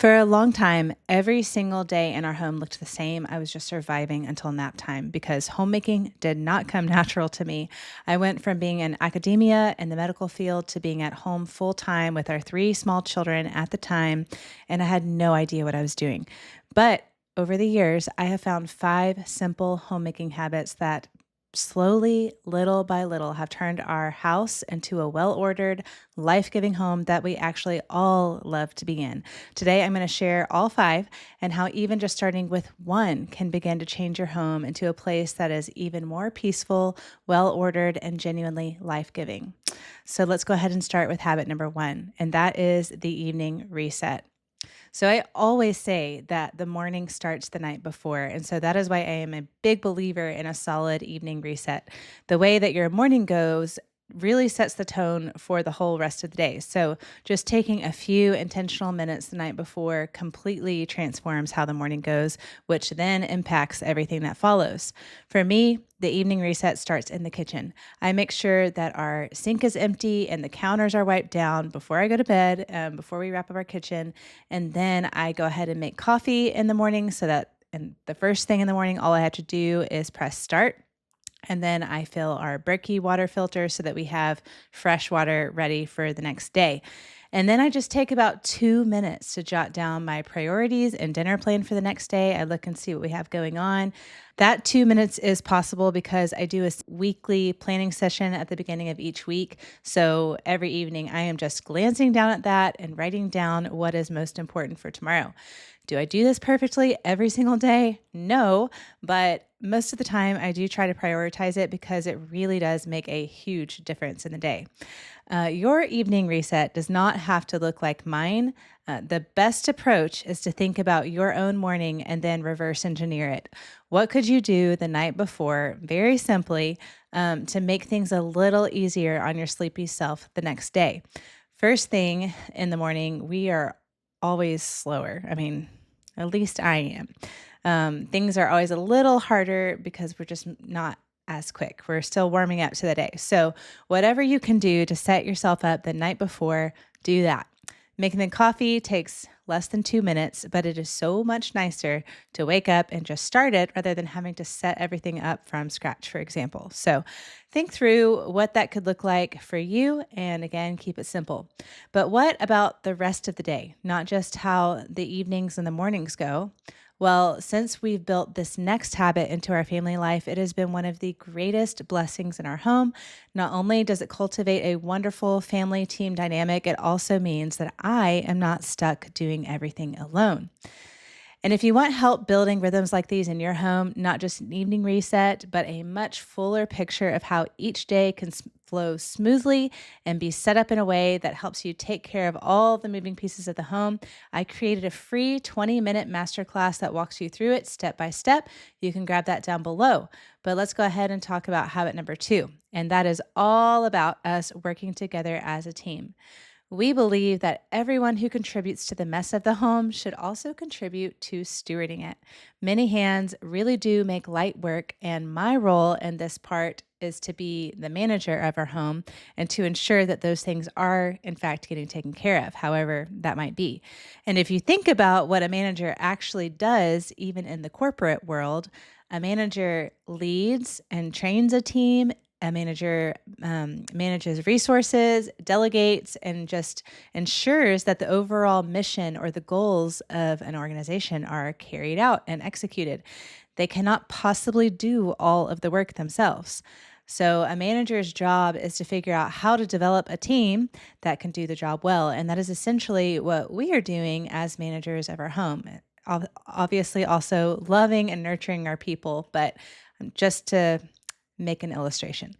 For a long time, every single day in our home looked the same. I was just surviving until nap time because homemaking did not come natural to me. I went from being in academia in the medical field to being at home full time with our three small children at the time, and I had no idea what I was doing. But over the years, I have found five simple homemaking habits that slowly, little by little, have turned our house into a well ordered, life giving home that we actually all love to be in. Today, I'm going to share all five and how even just starting with one can begin to change your home into a place that is even more peaceful, well ordered, and genuinely life giving. So let's go ahead and start with habit number one, and that is the evening reset. So I always say that the morning starts the night before. And so that is why I am a big believer in a solid evening reset. The way that your morning goes really sets the tone for the whole rest of the day. So just taking a few intentional minutes the night before completely transforms how the morning goes, which then impacts everything that follows. For me, the evening reset starts in the kitchen. I make sure that our sink is empty and the counters are wiped down before I go to bed, before we wrap up our kitchen. And then I go ahead and make coffee in the morning and the first thing in the morning, all I have to do is press start. And then I fill our Berkey water filter so that we have fresh water ready for the next day. And then I just take about 2 minutes to jot down my priorities and dinner plan for the next day. I look and see what we have going on. That 2 minutes is possible because I do a weekly planning session at the beginning of each week. So every evening I am just glancing down at that and writing down what is most important for tomorrow. Do I do this perfectly every single day? No, but most of the time I do try to prioritize it because it really does make a huge difference in the day. Your evening reset does not have to look like mine. The best approach is to think about your own morning and then reverse engineer it. What could you do the night before, very simply, to make things a little easier on your sleepy self the next day? First thing in the morning, we are always slower. I mean, at least I am. Things are always a little harder because we're just not as quick. We're still warming up to the day. So whatever you can do to set yourself up the night before, do that. Making the coffee takes less than 2 minutes, but it is so much nicer to wake up and just start it rather than having to set everything up from scratch, for example. So think through what that could look like for you. And again, keep it simple. But what about the rest of the day? Not just how the evenings and the mornings go. Well, since we've built this next habit into our family life, it has been one of the greatest blessings in our home. Not only does it cultivate a wonderful family team dynamic, it also means that I am not stuck doing everything alone. And if you want help building rhythms like these in your home, not just an evening reset, but a much fuller picture of how each day can flow smoothly and be set up in a way that helps you take care of all the moving pieces of the home, I created a free 20-minute masterclass that walks you through it step by step. You can grab that down below. But let's go ahead and talk about habit number two. And that is all about us working together as a team. We believe that everyone who contributes to the mess of the home should also contribute to stewarding it. Many hands really do make light work, and my role in this part is to be the manager of our home and to ensure that those things are, in fact, getting taken care of, however that might be. And if you think about what a manager actually does, even in the corporate world, a manager leads and trains a team. A manager manages resources, delegates, and just ensures that the overall mission or the goals of an organization are carried out and executed. They cannot possibly do all of the work themselves. So a manager's job is to figure out how to develop a team that can do the job well. And that is essentially what we are doing as managers of our home. Obviously also loving and nurturing our people, but just to make an illustration.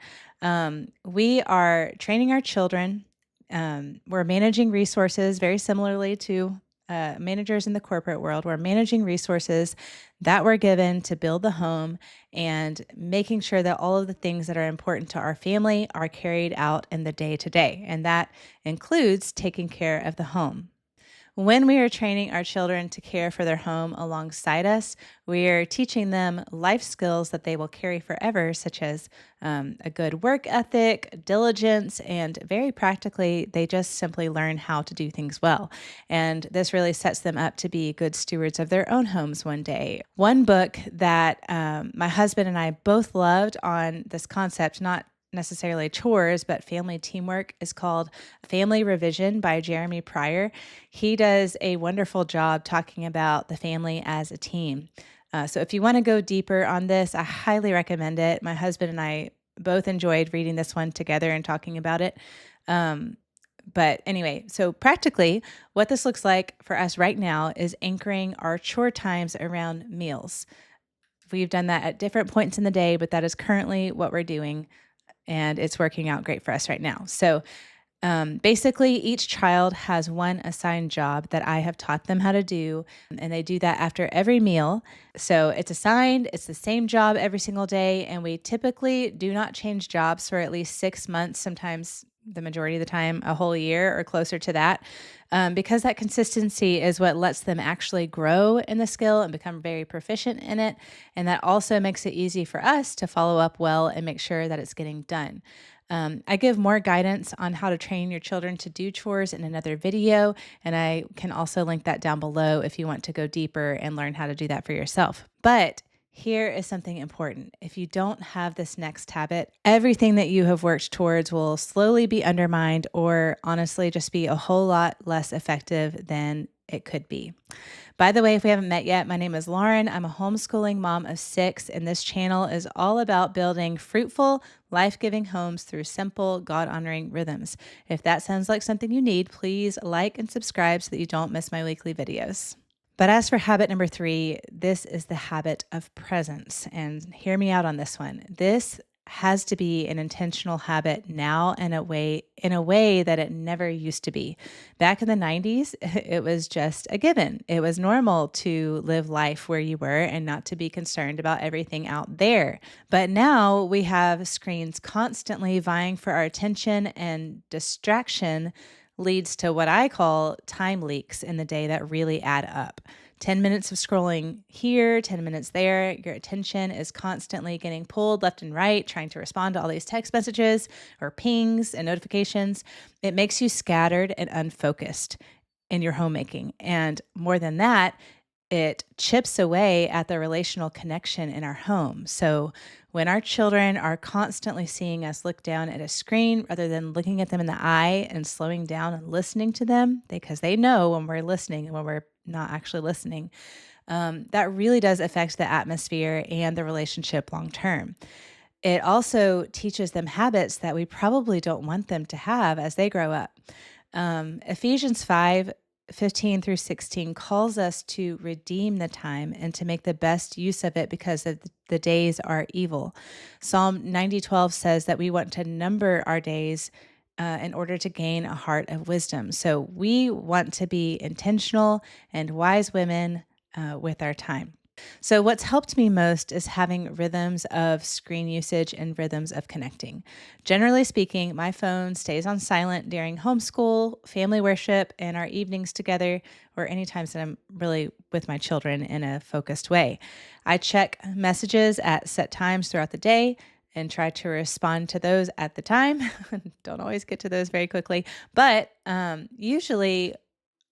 We are training our children. We're managing resources very similarly to managers in the corporate world. We're managing resources that were given to build the home and making sure that all of the things that are important to our family are carried out in the day to day. And that includes taking care of the home. When we are training our children to care for their home alongside us, we are teaching them life skills that they will carry forever, such as a good work ethic, diligence, and very practically, they just simply learn how to do things well. And this really sets them up to be good stewards of their own homes one day. One book that my husband and I both loved on this concept, not necessarily chores, but family teamwork, is called Family Revision by Jeremy Pryor. He does a wonderful job talking about the family as a team. So if you want to go deeper on this, I highly recommend it. My husband and I both enjoyed reading this one together and talking about it. But anyway, so practically, what this looks like for us right now is anchoring our chore times around meals. We've done that at different points in the day, but that is currently what we're doing, and it's working out great for us right now. So basically, each child has one assigned job that I have taught them how to do, and they do that after every meal. So it's assigned, it's the same job every single day, and we typically do not change jobs for at least 6 months, sometimes the majority of the time, a whole year or closer to that, because that consistency is what lets them actually grow in the skill and become very proficient in it. And that also makes it easy for us to follow up well and make sure that it's getting done. I give more guidance on how to train your children to do chores in another video, and I can also link that down below if you want to go deeper and learn how to do that for yourself. But here is something important. If you don't have this next habit, everything that you have worked towards will slowly be undermined or honestly just be a whole lot less effective than it could be. By the way, if we haven't met yet, my name is Lauren. I'm a homeschooling mom of 6, and this channel is all about building fruitful, life-giving homes through simple, God-honoring rhythms. If that sounds like something you need, please like and subscribe so that you don't miss my weekly videos. But as for habit number 3, this is the habit of presence. And hear me out on this one. This has to be an intentional habit now in a way that it never used to be. Back in the 90s, it was just a given. It was normal to live life where you were and not to be concerned about everything out there. But now we have screens constantly vying for our attention, and distraction leads to what I call time leaks in the day that really add up. 10 minutes of scrolling here, 10 minutes there. Your attention is constantly getting pulled left and right, trying to respond to all these text messages or pings and notifications. It makes you scattered and unfocused in your homemaking. And more than that, it chips away at the relational connection in our home. So when our children are constantly seeing us look down at a screen rather than looking at them in the eye and slowing down and listening to them, because they know when we're listening and when we're not actually listening, that really does affect the atmosphere and the relationship long term. It also teaches them habits that we probably don't want them to have as they grow up. Ephesians 5:15 through 16 calls us to redeem the time and to make the best use of it because the days are evil. Psalm 90:12 says that we want to number our days in order to gain a heart of wisdom. So we want to be intentional and wise women with our time. So, what's helped me most is having rhythms of screen usage and rhythms of connecting. Generally speaking, my phone stays on silent during homeschool, family worship, and our evenings together, or any times that I'm really with my children in a focused way. I check messages at set times throughout the day and try to respond to those at the time. Don't always get to those very quickly, but usually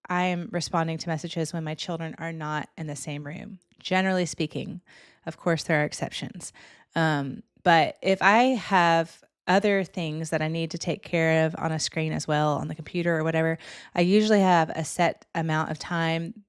I'm responding to messages when my children are not in the same room. Generally speaking, of course, there are exceptions. But if I have other things that I need to take care of on a screen as well, on the computer or whatever, I usually have a set amount of time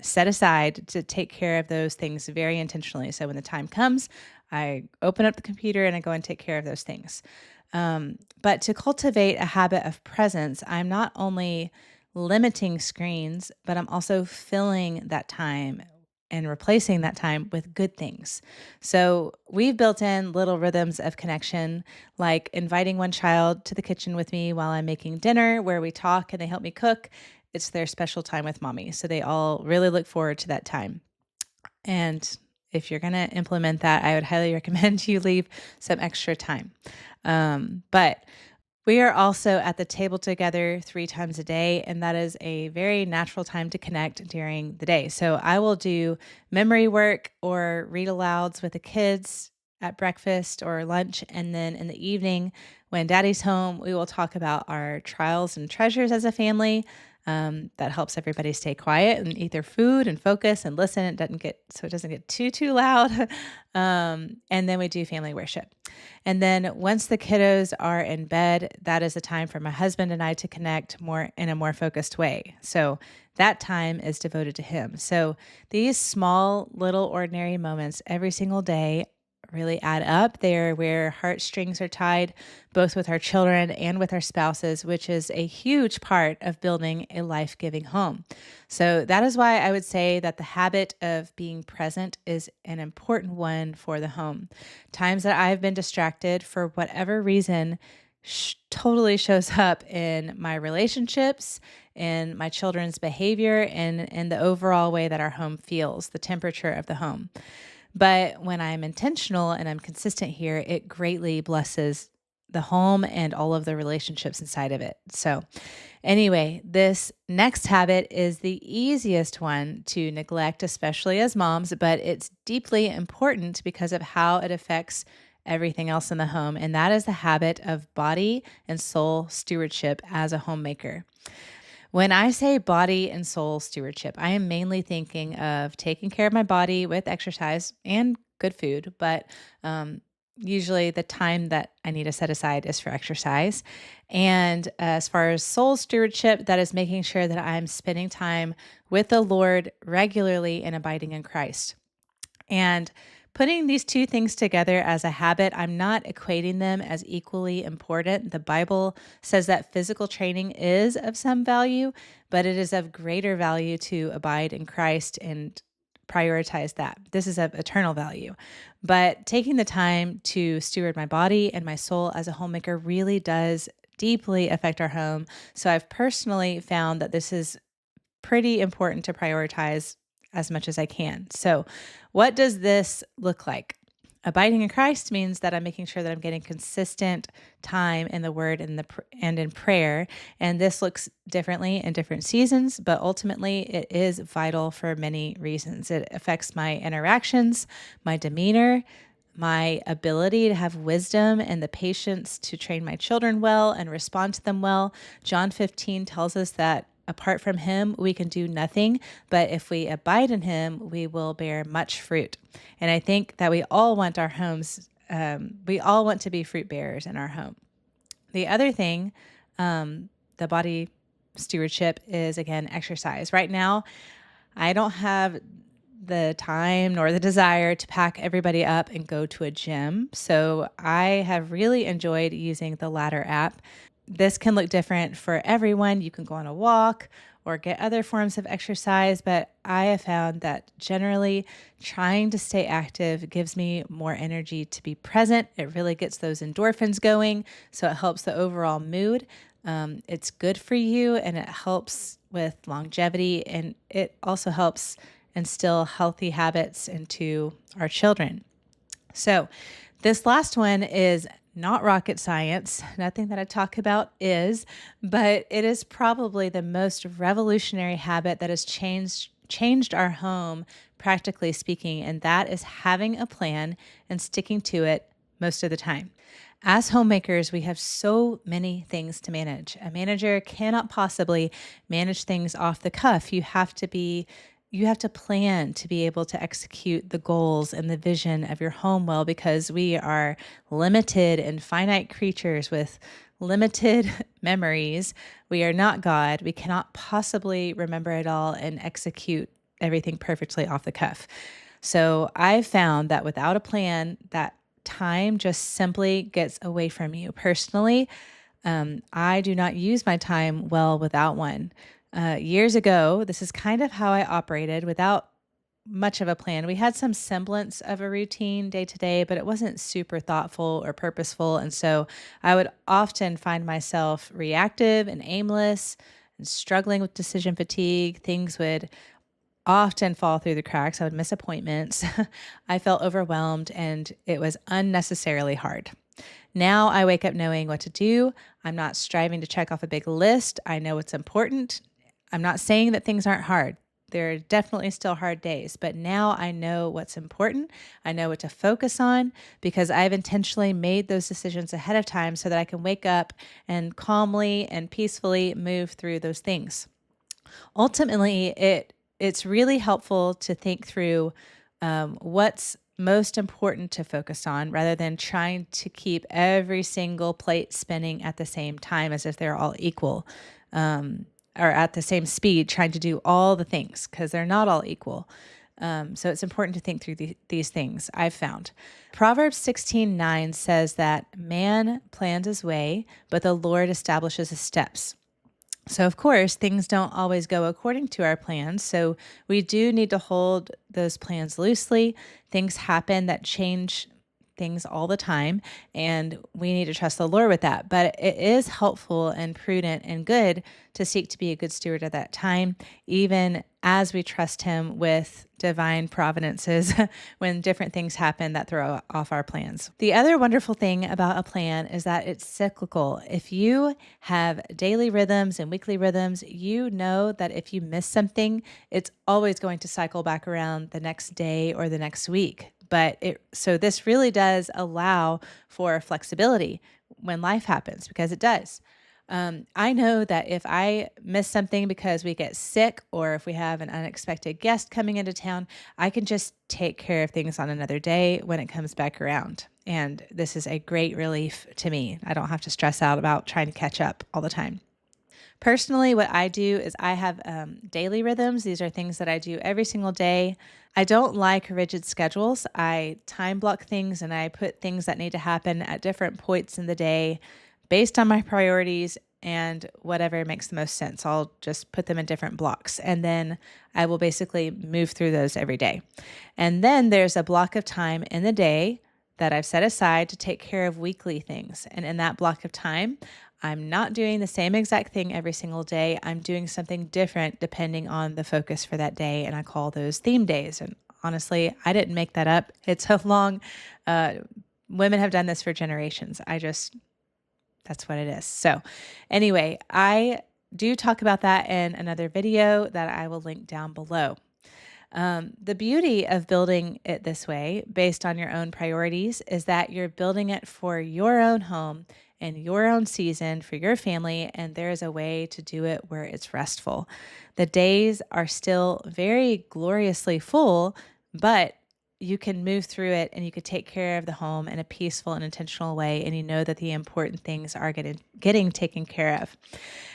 set aside to take care of those things very intentionally. So when the time comes, I open up the computer and I go and take care of those things. But to cultivate a habit of presence, I'm not only limiting screens, but I'm also filling that time and replacing that time with good things. So we've built in little rhythms of connection, like inviting one child to the kitchen with me while I'm making dinner, where we talk and they help me cook. It's their special time with mommy. So they all really look forward to that time. And if you're going to implement that, I would highly recommend you leave some extra time. But We are also at the table together 3 times a day, and that is a very natural time to connect during the day. So I will do memory work or read alouds with the kids at breakfast or lunch. And then in the evening, when daddy's home, we will talk about our trials and treasures as a family. That helps everybody stay quiet and eat their food and focus and listen. It doesn't get too loud. And then we do family worship. And then once the kiddos are in bed, that is a time for my husband and I to connect more in a more focused way. So that time is devoted to him. So these small, little, ordinary moments every single day really add up. They're where heartstrings are tied, both with our children and with our spouses, which is a huge part of building a life giving home. So that is why I would say that the habit of being present is an important one for the home. Times that I've been distracted for whatever reason totally shows up in my relationships, in my children's behavior, and in the overall way that our home feels, the temperature of the home. But when I'm intentional and I'm consistent here, it greatly blesses the home and all of the relationships inside of it. So, anyway, this next habit is the easiest one to neglect, especially as moms, but it's deeply important because of how it affects everything else in the home. And that is the habit of body and soul stewardship as a homemaker. When I say body and soul stewardship, I am mainly thinking of taking care of my body with exercise and good food, but usually the time that I need to set aside is for exercise. And as far as soul stewardship, that is making sure that I'm spending time with the Lord regularly and abiding in Christ. And putting these two things together as a habit, I'm not equating them as equally important. The Bible says that physical training is of some value, but it is of greater value to abide in Christ and prioritize that. This is of eternal value. But taking the time to steward my body and my soul as a homemaker really does deeply affect our home. So I've personally found that this is pretty important to prioritize as much as I can. So, what does this look like? Abiding in Christ means that I'm making sure that I'm getting consistent time in the Word and in prayer, and this looks differently in different seasons. But ultimately, it is vital for many reasons. It affects my interactions, my demeanor, my ability to have wisdom and the patience to train my children well and respond to them well. John 15 tells us that apart from him, we can do nothing, but if we abide in him, we will bear much fruit. And I think that we all want our homes, we all want to be fruit bearers in our home. The other thing, the body stewardship is, again, exercise. Right now, I don't have the time nor the desire to pack everybody up and go to a gym. So I have really enjoyed using the Ladder app. This can look different for everyone. You can go on a walk or get other forms of exercise, but I have found that generally trying to stay active gives me more energy to be present. It really gets those endorphins going, so it helps the overall mood. It's good for you, and it helps with longevity, and it also helps instill healthy habits into our children. So this last one is not rocket science. Nothing that I talk about is, but it is probably the most revolutionary habit that has changed our home, practically speaking, and that is having a plan and sticking to it most of the time. As homemakers, we have so many things to manage. A manager cannot possibly manage things off the cuff. You have to plan to be able to execute the goals and the vision of your home well, because we are limited and finite creatures with limited memories. We are not God. We cannot possibly remember it all and execute everything perfectly off the cuff. So I've found that without a plan, that time just simply gets away from you. Personally, I do not use my time well without one. Years ago, this is kind of how I operated without much of a plan. We had some semblance of a routine day to day, but it wasn't super thoughtful or purposeful. And so I would often find myself reactive and aimless and struggling with decision fatigue. Things would often fall through the cracks. I would miss appointments. I felt overwhelmed and it was unnecessarily hard. Now I wake up knowing what to do. I'm not striving to check off a big list. I know what's important. I'm not saying that things aren't hard. There are definitely still hard days, but now I know what's important. I know what to focus on because I've intentionally made those decisions ahead of time so that I can wake up and calmly and peacefully move through those things. Ultimately, it's really helpful to think through what's most important to focus on rather than trying to keep every single plate spinning at the same time as if they're all equal, or at the same speed, trying to do all the things because they're not all equal. So it's important to think through these things, I've found. Proverbs 16:9 says that man plans his way, but the Lord establishes his steps. So, of course, things don't always go according to our plans. So, we do need to hold those plans loosely. Things happen that change things all the time, and we need to trust the Lord with that. But it is helpful and prudent and good to seek to be a good steward at that time, even as we trust Him with divine providences when different things happen that throw off our plans. The other wonderful thing about a plan is that it's cyclical. If you have daily rhythms and weekly rhythms, you know that if you miss something, it's always going to cycle back around the next day or the next week. So this really does allow for flexibility when life happens, because it does. I know that if I miss something because we get sick or if we have an unexpected guest coming into town, I can just take care of things on another day when it comes back around. And this is a great relief to me. I don't have to stress out about trying to catch up all the time. Personally, what I do is I have daily rhythms. These are things that I do every single day. I don't like rigid schedules. I time block things and I put things that need to happen at different points in the day based on my priorities and whatever makes the most sense. I'll just put them in different blocks and then I will basically move through those every day. And then there's a block of time in the day that I've set aside to take care of weekly things. And in that block of time, I'm not doing the same exact thing every single day. I'm doing something different depending on the focus for that day. And I call those theme days. And honestly, I didn't make that up. It's a long, women have done this for generations. That's what it is. So anyway, I do talk about that in another video that I will link down below. The beauty of building it this way, based on your own priorities, is that you're building it for your own home and your own season for your family, and there is a way to do it where it's restful. The days are still very gloriously full, but you can move through it and you can take care of the home in a peaceful and intentional way, and you know that the important things are getting taken care of.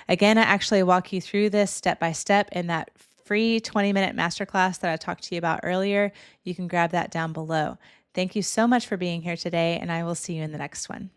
Again, I actually walk you through this step by step in that free 20-minute masterclass that I talked to you about earlier. You can grab that down below. Thank you so much for being here today, and I will see you in the next one.